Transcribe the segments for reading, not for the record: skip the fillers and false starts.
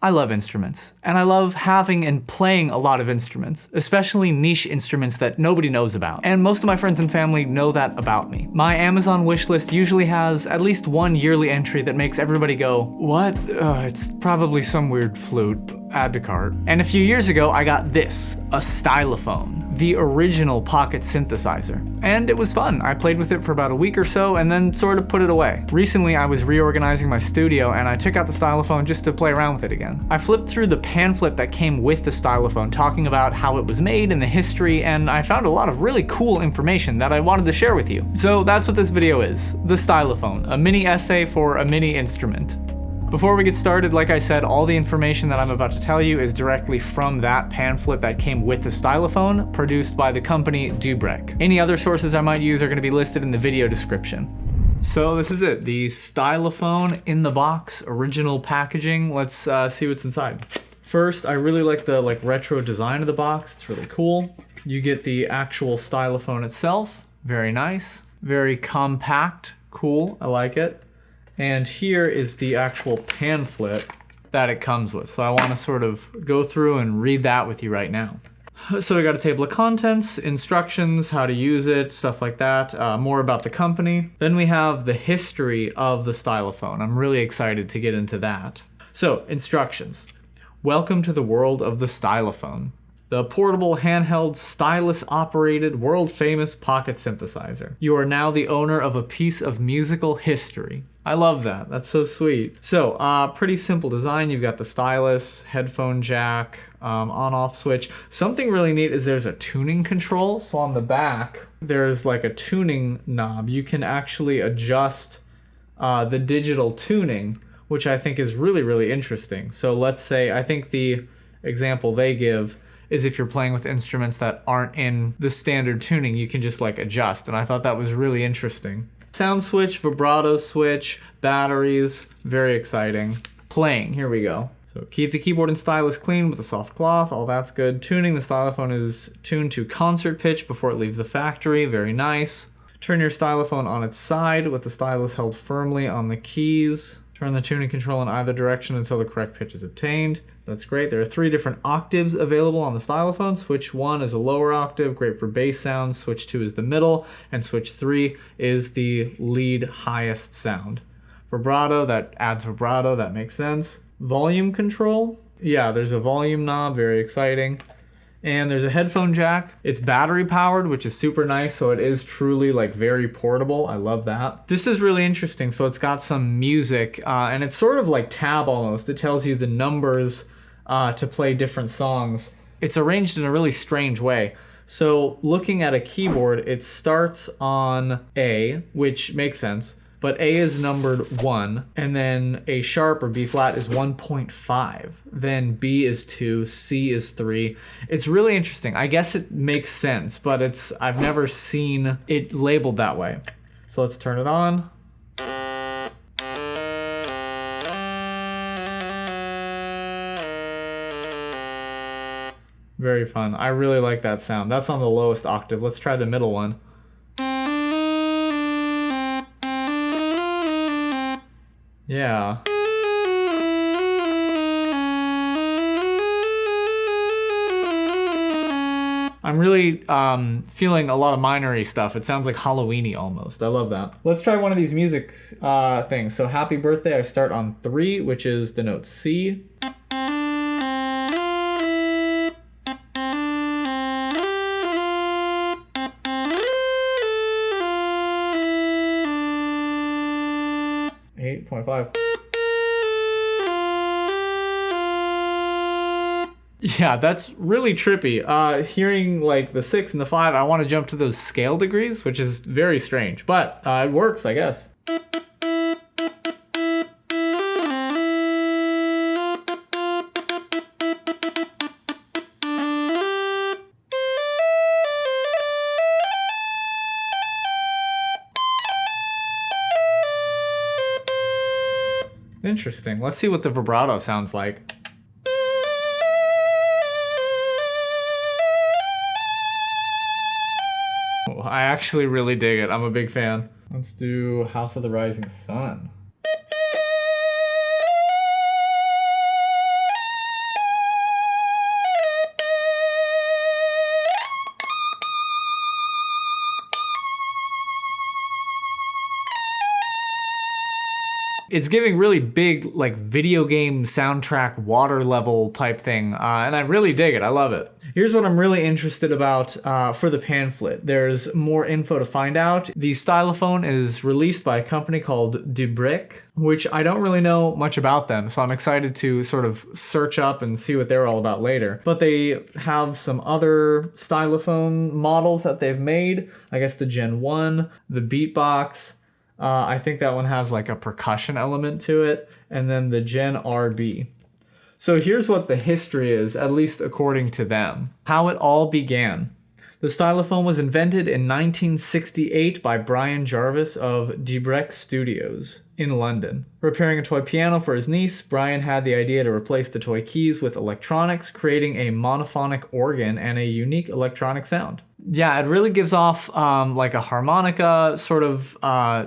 I love instruments, and I love having and playing a lot of instruments, especially niche instruments that nobody knows about. And most of my friends and family know that about me. My Amazon wishlist usually has at least one yearly entry that makes everybody go, what? It's probably some weird flute. Add to cart. And a few years ago, I got this, a Stylophone, the original pocket synthesizer. And it was fun. I played with it for about a week or so and then sort of put it away. Recently, I was reorganizing my studio and I took out the Stylophone just to play around with it again. I flipped through the pamphlet that came with the Stylophone, talking about how it was made and the history, and I found a lot of really cool information that I wanted to share with you. So that's what this video is, the Stylophone, a mini essay for a mini instrument. Before we get started, like I said, all the information that I'm about to tell you is directly from that pamphlet that came with the Stylophone, produced by the company Dubrek. Any other sources I might use are going to be listed in the video description. So this is it, the Stylophone in the box, original packaging. Let's see what's inside. First, I really like the retro design of the box. It's really cool. You get the actual Stylophone itself. Very nice. Very compact. Cool. I like it. And here is the actual pamphlet that it comes with. So I want to sort of go through and read that with you right now. So we got a table of contents, instructions, how to use it, stuff like that, more about the company. Then we have the history of the Stylophone. I'm really excited to get into that. So, instructions. Welcome to the world of the Stylophone, the portable, handheld, stylus-operated, world-famous pocket synthesizer. You are now the owner of a piece of musical history. I love that. That's so sweet. So, pretty simple design. You've got the stylus, headphone jack, on-off switch. Something really neat is there's a tuning control. So on the back, there's like a tuning knob. You can actually adjust the digital tuning, which I think is really, really interesting. So let's say, I think the example they give is if you're playing with instruments that aren't in the standard tuning, you can just like adjust. And I thought that was really interesting. Sound switch, vibrato switch, batteries, very exciting. Playing, here we go. So keep the keyboard and stylus clean with a soft cloth, all that's good. Tuning, the Stylophone is tuned to concert pitch before it leaves the factory, very nice. Turn your Stylophone on its side with the stylus held firmly on the keys. Turn the tuning control in either direction until the correct pitch is obtained. That's great. There are 3 different octaves available on the Stylophone. Switch 1 is a lower octave, great for bass sounds. Switch 2 is the middle, and switch 3 is the lead highest sound. Vibrato, that adds vibrato, that makes sense. Volume control, yeah, there's a volume knob, very exciting. And there's a headphone jack. It's battery powered, which is super nice, so it is truly like very portable. I love that. This is really interesting. So it's got some music, and it's sort of like tab almost. It tells you the numbers to play different songs. It's arranged in a really strange way. So looking at a keyboard, it starts on A, which makes sense. But A is numbered 1, and then A sharp or B flat is 1.5. Then B is 2, C is 3. It's really interesting. I guess it makes sense, but I've never seen it labeled that way. So let's turn it on. Very fun. I really like that sound. That's on the lowest octave. Let's try the middle one. Yeah. I'm really feeling a lot of minor-y stuff. It sounds like Halloween-y almost. I love that. Let's try one of these music things. So happy birthday, I start on 3, which is the note C. 8.5. Yeah, that's really trippy. Hearing like the 6 and the 5, I want to jump to those scale degrees, which is very strange, but it works, I guess. Interesting. Let's see what the vibrato sounds like. Oh, I actually really dig it. I'm a big fan. Let's do House of the Rising Sun. It's giving really big, like, video game soundtrack water level type thing, and I really dig it. I love it. Here's what I'm really interested about for the pamphlet. There's more info to find out. The Stylophone is released by a company called Dubrick, which I don't really know much about them, so I'm excited to sort of search up and see what they're all about later. But they have some other Stylophone models that they've made. I guess the Gen 1, the Beatbox. I think that one has like a percussion element to it. And then the Gen RB. So here's what the history is, at least according to them. How it all began. The Stylophone was invented in 1968 by Brian Jarvis of Dubrick Studios in London. Repairing a toy piano for his niece, Brian had the idea to replace the toy keys with electronics, creating a monophonic organ and a unique electronic sound. Yeah, it really gives off like a harmonica sort of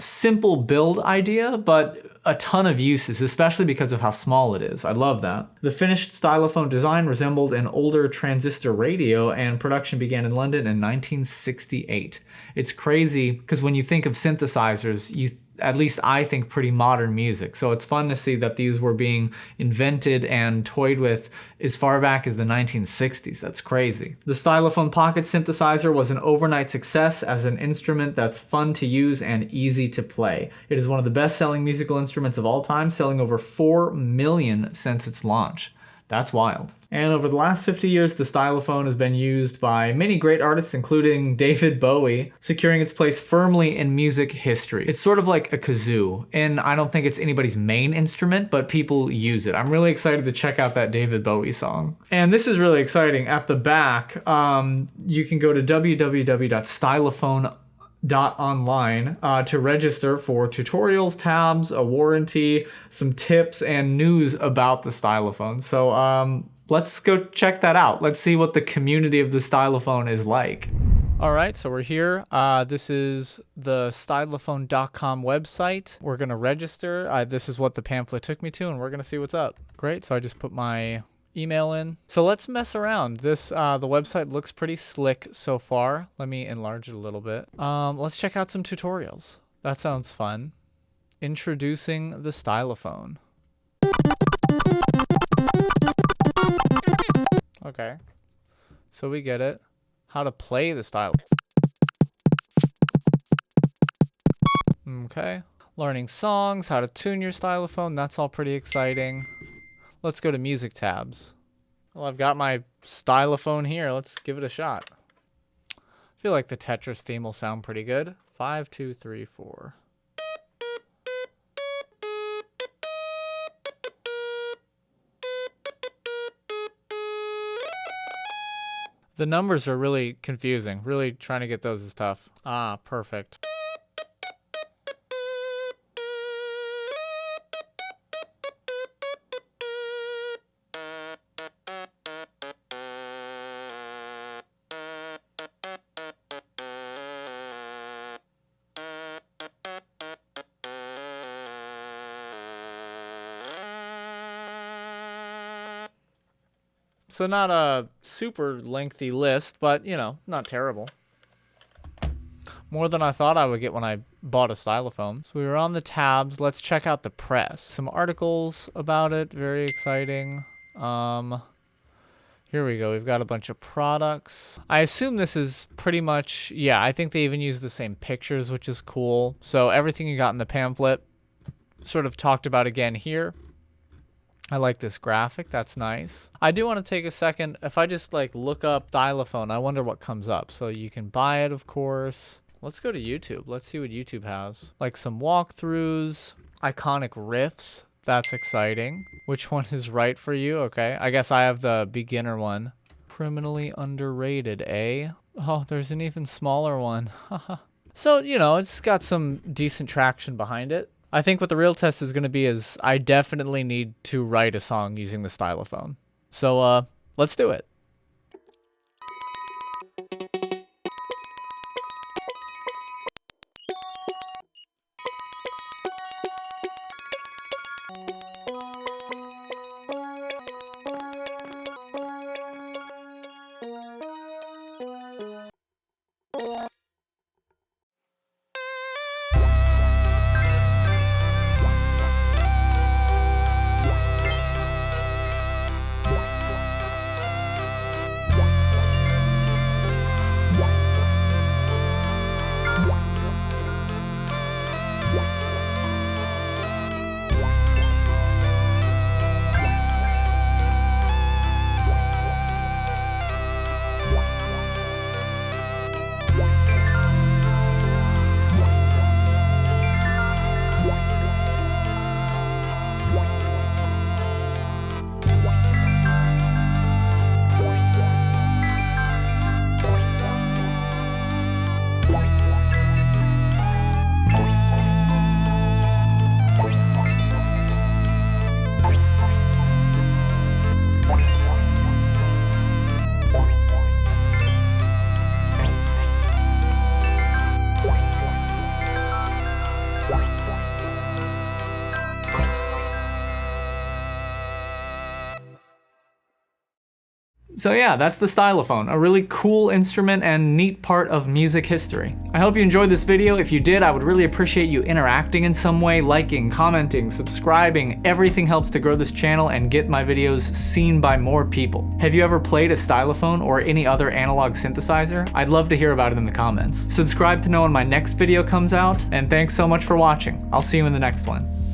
simple build idea, but a ton of uses, especially because of how small it is. I love that. The finished Stylophone design resembled an older transistor radio, and production began in London in 1968. It's crazy because when you think of synthesizers, at least I think pretty modern music. So it's fun to see that these were being invented and toyed with as far back as the 1960s. That's crazy. The Stylophone Pocket synthesizer was an overnight success as an instrument that's fun to use and easy to play. It is one of the best-selling musical instruments of all time, selling over 4 million since its launch. That's wild. And over the last 50 years, the Stylophone has been used by many great artists, including David Bowie, securing its place firmly in music history. It's sort of like a kazoo, and I don't think it's anybody's main instrument, but people use it. I'm really excited to check out that David Bowie song. And this is really exciting. At the back, you can go to www.stylophone.online to register for tutorials, tabs, a warranty, some tips, and news about the Stylophone. So let's go check that out. Let's see what the community of the Stylophone is like. All right, so we're here. This is the stylophone.com website. We're gonna register. This is what the pamphlet took me to, and we're gonna see what's up. Great, so I just put my email in. So let's mess around. The website looks pretty slick so far. Let me enlarge it a little bit. Let's check out some tutorials. That sounds fun. Introducing the Stylophone. Okay, so we get it. How to play the Stylophone. Okay, learning songs, how to tune your Stylophone. That's all pretty exciting. Let's go to music tabs. Well, I've got my Stylophone here. Let's give it a shot. I feel like the Tetris theme will sound pretty good. 5, 2, 3, 4. The numbers are really confusing. Really trying to get those is tough. Ah, perfect. So not a super lengthy list, but, you know, not terrible. More than I thought I would get when I bought a Stylophone. So we were on the tabs. Let's check out the press. Some articles about it. Very exciting. Here we go. We've got a bunch of products. I assume this is pretty much, yeah, I think they even use the same pictures, which is cool. So everything you got in the pamphlet sort of talked about again here. I like this graphic. That's nice. I do want to take a second. If I just like look up Stylophone, I wonder what comes up. So you can buy it, of course. Let's go to YouTube. Let's see what YouTube has. Like some walkthroughs, iconic riffs. That's exciting. Which one is right for you? Okay. I guess I have the beginner one. Criminally underrated, eh? Oh, there's an even smaller one. So, you know, it's got some decent traction behind it. I think what the real test is going to be is I definitely need to write a song using the Stylophone. So let's do it. So yeah, that's the Stylophone, a really cool instrument and neat part of music history. I hope you enjoyed this video. If you did, I would really appreciate you interacting in some way, liking, commenting, subscribing. Everything helps to grow this channel and get my videos seen by more people. Have you ever played a Stylophone or any other analog synthesizer? I'd love to hear about it in the comments. Subscribe to know when my next video comes out, and thanks so much for watching. I'll see you in the next one.